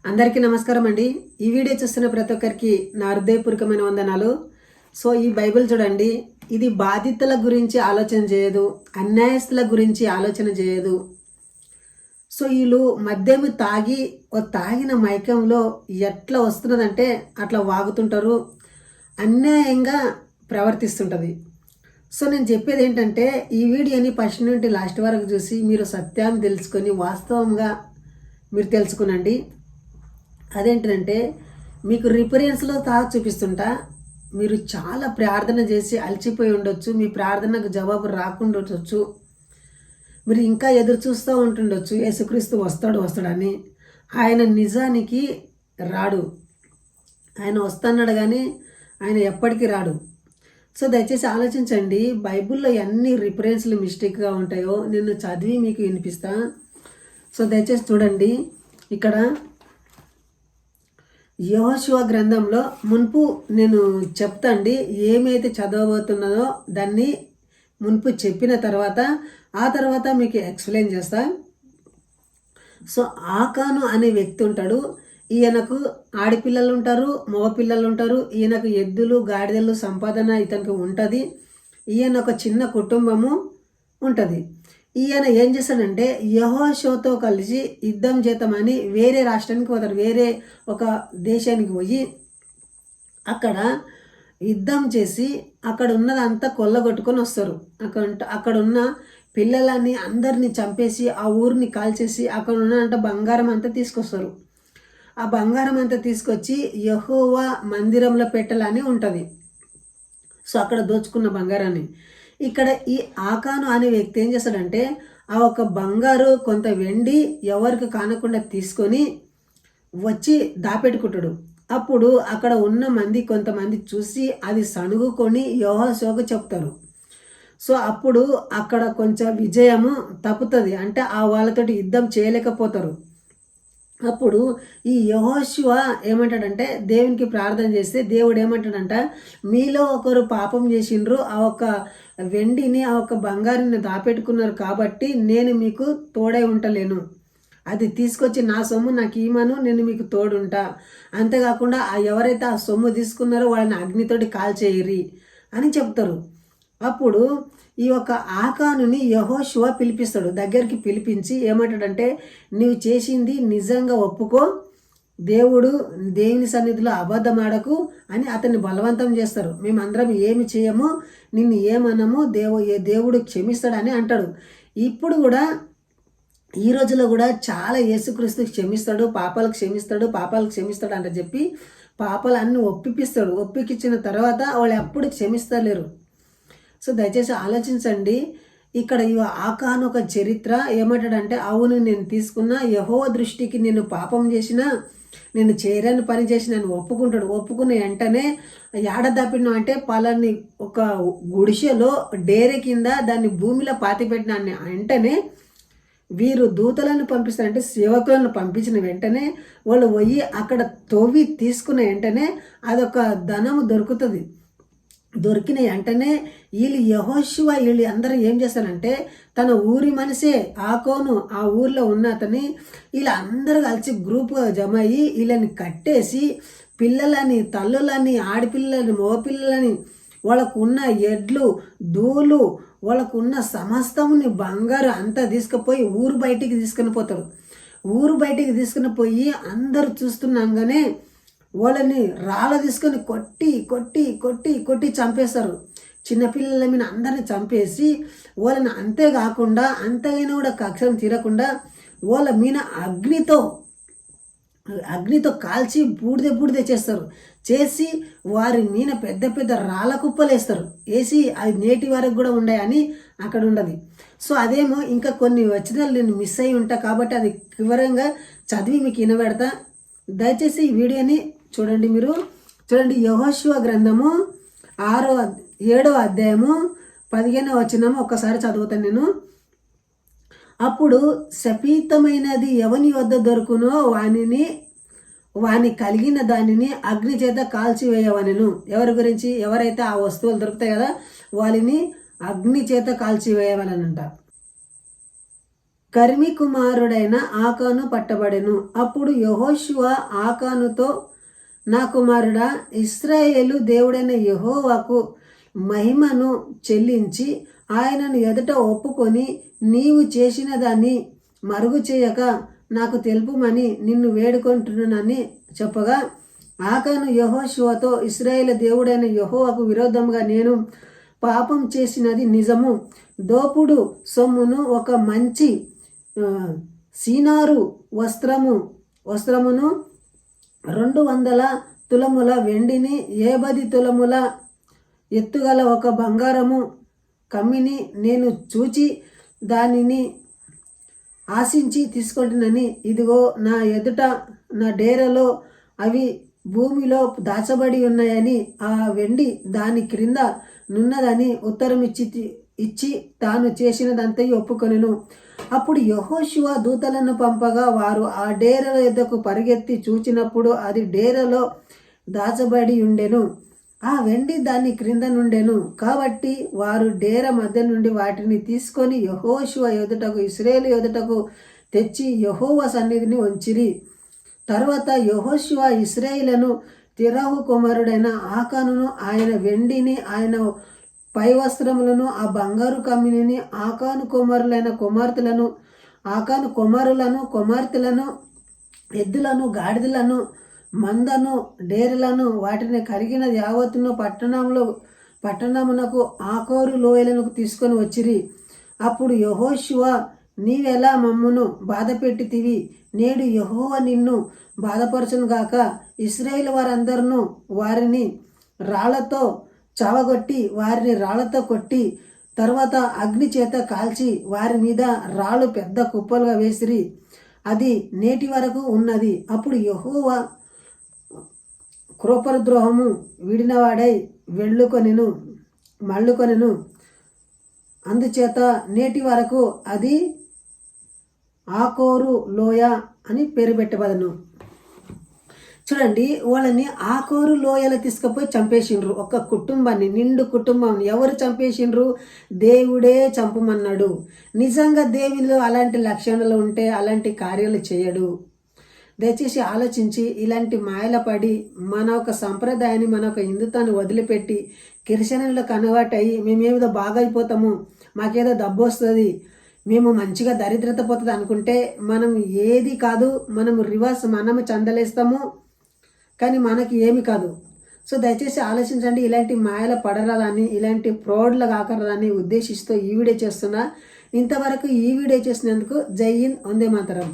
అందరికీ నమస్కారం అండి. ఈ వీడియో చూస్తున్న ప్రతి ఒక్కరికి నా హృదయపూర్వకమైన వందనాలు. సో ఈ బైబిల్ చూడండి, ఇది బాధితుల గురించి ఆలోచన చేయదు, అన్యాయస్తుల గురించి ఆలోచన చేయదు. సో వీళ్ళు మద్యము తాగిన మైకంలో ఎట్లా వస్తున్నదంటే అట్లా వాగుతుంటారు, అన్యాయంగా ప్రవర్తిస్తుంటుంది. సో నేను చెప్పేది ఏంటంటే, ఈ వీడియోని ఫస్ట్ నుండి లాస్ట్ వరకు చూసి మీరు సత్యాన్ని తెలుసుకొని వాస్తవంగా మీరు తెలుసుకునండి. అదేంటంటే, మీకు రిఫరెన్స్లో చూపిస్తుంటా. మీరు చాలా ప్రార్థన చేసి అలసిపోయి ఉండొచ్చు, మీ ప్రార్థనకు జవాబు రాకుండా ఉండొచ్చు, మీరు ఇంకా ఎదురు చూస్తూ ఉంటుండొచ్చు యేసుక్రీస్తు వస్తాడని. ఆయన నిజానికి రాడు, ఆయన వస్తున్నాడు కానీ ఆయన ఎప్పటికీ రాడు. సో దయచేసి ఆలోచించండి. బైబిల్లో ఎన్ని రిఫరెన్స్లు మిస్టేక్గా ఉంటాయో నేను చదివి మీకు వినిపిస్తా. సో దయచేసి చూడండి. ఇక్కడ యెహోషువ గ్రంథంలో మున్పు నేను చెప్తాండి, ఏమైతే చదవబోతున్నదో దాన్ని మున్పు చెప్పిన తర్వాత ఆ తర్వాత మీకు ఎక్స్ప్లెయిన్ చేస్తా. సో ఆకాను అనే వ్యక్తి ఉంటాడు. ఈయనకు ఆడపిల్లలు ఉంటారు, మగపిల్లలు ఉంటారు. ఈయనకు ఎద్దులు గాడిదలు సంపాదన ఇతనికి ఉంటుంది. ఈయన ఒక చిన్న కుటుంబము ఉంటుంది. ఈయన ఏం చేస్తాడంటే యెహోషువతో కలిసి యుద్ధం చేద్దామని వేరే రాష్ట్రానికి పోతారు, వేరే ఒక దేశానికి పోయి అక్కడ యుద్ధం చేసి అక్కడ ఉన్నదంతా కొల్లగొట్టుకొని వస్తారు. అక్కడ ఉన్న పిల్లలని అందరినీ చంపేసి ఆ ఊరిని కాల్చేసి అక్కడ ఉన్న బంగారం అంతా తీసుకొస్తారు. ఆ బంగారం అంతా తీసుకొచ్చి యెహోవా మందిరంలో పెట్టాలని ఉంటుంది. సో అక్కడ దోచుకున్న బంగారాన్ని ఇక్కడ ఈ ఆకాను అనే వ్యక్తి ఏం చేస్తాడంటే ఆ ఒక బంగారు కొంత వెండి ఎవరికి కానకుండా తీసుకొని వచ్చి దాపెట్టుకుంటాడు. అప్పుడు అక్కడ ఉన్న కొంతమంది చూసి అది సణుగుకొని యెహోషువకు చెప్తారు. సో అప్పుడు అక్కడ కొంచెం విజయము తప్పుతుంది, అంటే ఆ వాళ్ళతోటి యుద్ధం చేయలేకపోతారు. అప్పుడు ఈ యెహోషువ ఏమంటాడంటే దేవునికి ప్రార్థన చేస్తే దేవుడు ఏమంటాడంట, మీలో ఒకరు పాపం చేసిండ్రు, ఆ ఒక వెండిని ఆ ఒక బంగారుని దాపెట్టుకున్నారు కాబట్టి నేను మీకు తోడై ఉంటలేను, అది తీసుకొచ్చి నా సొమ్ము నాకు ఈమను, నేను మీకు తోడుంటా. అంతేకాకుండా ఎవరైతే ఆ సొమ్ము తీసుకున్నారో వాళ్ళని అగ్నితోటి కాల్చేయరి అని చెప్తారు. అప్పుడు ఈ యొక్క ఆకానుని యెహోషువ పిలిపిస్తాడు, దగ్గరికి పిలిపించి ఏమంటాడంటే నీవు చేసింది నిజంగా ఒప్పుకో, దేవుని సన్నిధిలో అబద్ధమాడకు అని అతన్ని బలవంతం చేస్తారు. మేమందరం ఏమి చేయము, నిన్ను ఏమనము, దేవుడు క్షమిస్తాడని అంటాడు. ఇప్పుడు కూడా ఈ రోజులో కూడా చాలా యేసుక్రీస్తు క్షమిస్తాడు, పాపాలకు క్షమిస్తాడు అంటే చెప్పి పాపాలన్నీ ఒప్పికిచ్చిన తర్వాత వాళ్ళు ఎప్పుడు క్షమిస్తలేరు. సో దయచేసి ఆలోచించండి. ఇక్కడ ఆకాను ఒక చరిత్ర ఏమంటాడంటే, అవును నేను తీసుకున్నా, యెహోవా దృష్టికి నేను పాపం చేసినా, నేను చేయరాని పని చేసి నేను ఒప్పుకుంటాడు. ఒప్పుకున్న వెంటనే ఏడదాపిన అంటే పలాని ఒక గుడిసెలో డేరె కింద దాన్ని భూమిలో పాతిపెట్టిన వెంటనే వీరు దూతలను పంపిస్తారు, అంటే సేవకులను పంపించిన వెంటనే వాళ్ళు పోయి అక్కడ తవ్వి తీసుకున్న వెంటనే అదొక ధనము దొరుకుతుంది. దొరికిన వెంటనే యెహోషువ అందరూ ఏం చేస్తారంటే తన ఊరి మనిషే ఆకోను ఆ ఊర్లో ఉన్న అతని వీళ్ళందరూ కలిసి గ్రూప్గా జమ అయ్యి వీళ్ళని కట్టేసి పిల్లలని, తల్లులని, ఆడపిల్లలని, మగపిల్లలని, వాళ్ళకు ఉన్న ఎడ్లు దూలు వాళ్ళకున్న సమస్తముని బంగారు అంతా తీసుకుపోయి ఊరు బయటికి తీసుకుని పోతారు. ఊరు బయటికి తీసుకుని పోయి అందరూ చూస్తున్నాగానే వాళ్ళని రాళ్ళ తీసుకొని కొట్టి కొట్టి కొట్టి కొట్టి చంపేస్తారు. చిన్నపిల్లల మీద అందరిని చంపేసి వాళ్ళని అంతేకాకుండా అంతైనా కూడా కక్షం తీరకుండా వాళ్ళ మీద అగ్నితో కాల్చి బూడిదే చేసి వారి మీద పెద్ద పెద్ద రాళ్ళ కుప్పలు వేసి అది నేటి వరకు కూడా ఉన్నాయని అక్కడ ఉండదు. సో అదేమో ఇంకా కొన్ని వచనాలు నేను మిస్ అయి ఉంటా కాబట్టి అది వివరంగా చదివి మీకు వినబెడతా. దయచేసి ఈ వీడియోని చూడండి. మీరు చూడండి, యెహోషువ గ్రంథము 7వ అధ్యాయము 15వ వచనము ఒక్కసారి చదువుతాను నేను. అప్పుడు శపీతమైనది ఎవని వద్ద దొరుకునో వాని కలిగిన దానిని అగ్ని చేత కాల్చివేయవనెను. ఎవరి గురించి? ఎవరైతే ఆ వస్తువులు దొరుకుతాయి కదా వాళ్ళని అగ్ని చేత కాల్చివేయవలనంట. కర్మి కుమారుడైన ఆకాను పట్టబడెను. అప్పుడు యెహోషువ ఆకానుతో, నా కుమారుడా, ఇశ్రాయేలు దేవుడైన యెహోవాకు మహిమను చెల్లించి ఆయనను ఎదుట ఒప్పుకొని నీవు చేసిన దాన్ని మరుగు చేయక నాకు తెలుపుమని నిన్ను వేడుకుంటున్నానని చెప్పగా, ఆకాను యెహోషువతో, ఇశ్రాయేలు దేవుడైన యెహోవాకు విరోధంగా నేను పాపం చేసినది నిజము. దోపుడు సొమ్మును, ఒక మంచి సీనారు వస్త్రమును, 200 తులముల వెండిని, 50 తులముల ఎత్తుగల ఒక బంగారము కమ్మిని నేను చూచి దానిని ఆశించి తీసుకుంటున్నానని, ఇదిగో నా ఎదుట నా డేరలో అవి భూమిలో దాచబడి ఉన్నాయని, ఆ వెండి దాని క్రింద నున్నదని ఉత్తరం ఇచ్చి తాను చేసినదంతయు ఒప్పుకొనెను. అప్పుడు యెహోషువ దూతలను పంపగా వారు ఆ డేరల యొద్దకు పరిగెత్తి చూచినప్పుడు అది డేరలో దాచబడి ఉండెను. ఆ వెండి దాని క్రింద నుండెను. కాబట్టి వారు డేర మధ్య నుండి వాటిని తీసుకొని యెహోషువ ఎదుటకు, ఇశ్రాయేలు ఎదుటకు తెచ్చి యెహోవా సన్నిధిని ఉంచిరి. తరువాత యెహోషువ ఇశ్రాయేలును, తిరహు కుమారుడైన ఆకానును, ఆయన వెండిని, ఆయన పై వస్త్రములను, ఆ బంగారు కమ్మిని, ఆకాను కుమారులను, ఎద్దులను, గాడిదలను, మందను, డేరెలను, వాటిని కరిగిన యావత్తును పట్టణమునకు ఆకోరు లోయలకు తీసుకొని వచ్చిరి. అప్పుడు యెహోషువ, నీవెలా మమ్మును బాధపెట్టితివి? నేడు యెహోవా నిన్ను బాధపరచును గాక. ఇశ్రాయేలు వారందరూ వారిని రాళ్లతో చావగొట్టి, వారిని రాళ్లతో కొట్టి, తర్వాత అగ్ని చేత కాల్చి వారి మీద రాళ్ళు పెద్ద కుప్పలుగా వేసిరి. అది నేటి వరకు ఉన్నది. అప్పుడు యెహోవా కృపాద్రోహము విడినవాడై మళ్ళుకొనెను. అందుచేత నేటి వరకు అది ఆకోరు లోయ అని పేరు పెట్టబడను. చూడండి, వాళ్ళని ఆకోరు లోయలో తీసుకుపోయి చంపేసిండ్రు. ఒక కుటుంబాన్ని, నిండు కుటుంబం. ఎవరు చంపేసిండ్రు? దేవుడే చంపమన్నాడు. నిజంగా దేవునిలో అలాంటి లక్షణాలు ఉంటే అలాంటి కార్యాలు చేయడు. దయచేసి ఆలోచించి ఇలాంటి మాయల పడి మన ఒక సంప్రదాయాన్ని, మన ఒక హిందుత్వాన్ని వదిలిపెట్టి కిరిసనంలో కన్వర్ట్ అయ్యి మేమేదో బాగా అయిపోతాము, మాకేదో డబ్బు వస్తుంది, మేము మంచిగా దరిద్రత పోతుంది అనుకుంటే మనం ఏది కాదు. మనము మనము చందలేస్తాము, కానీ మనకి ఏమి కాదు. సో దయచేసి ఆలోచించండి. ఇలాంటి మాయల పడరాదని, ఇలాంటి ఫ్రాడ్లు కాకరాదని ఉద్దేశిస్తూ ఈ వీడియో చేస్తున్నా. ఇంతవరకు ఈ వీడియో చేసినందుకు జై హింద్, వందే మాతరం.